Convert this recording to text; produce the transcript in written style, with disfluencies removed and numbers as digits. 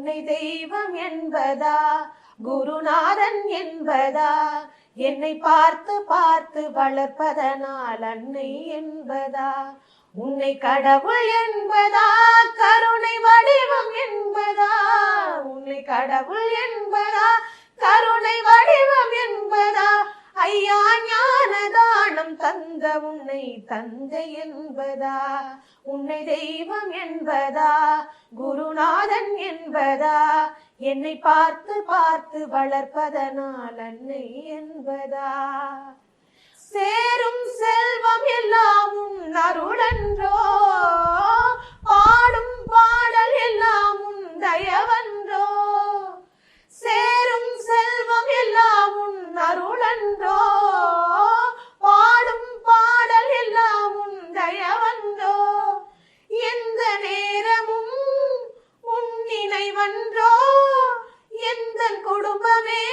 உன்னை தெய்வம் என்பதா, குருநாதன் என்பதா, என்னை பார்த்து பார்த்து வளர்ப்பதனால் அன்னை என்பதா, உன்னை கடவுள் என்பதா, கருணை வடிவம் என்பதா, உன்னை கடவுள் என்பதா, கருணை வடிவம் என்பதா, ஐயா ஞான தானம் தந்த உன்னை தந்தை என்பதா, உன்னை தெய்வம் என்பதா, குருநாதன் என்பதா, என்னை பார்த்து பார்த்து வளர்ப்பதனால் அன்னை என்பதா, சேரும் செல்வம் எல்லாம் உன் அருளன்றோ, பாடும் பாடல் எல்லாம் உன் தயவன்றோ, சேரும் செல்வம் எல்லாம் உன் அருளன்றோ, பாடும் பாடல் எல்லாம் உன் தயவன்றோ, எந்த நேரமும் உன் நினைவன்றோ, எந்த குடும்பமே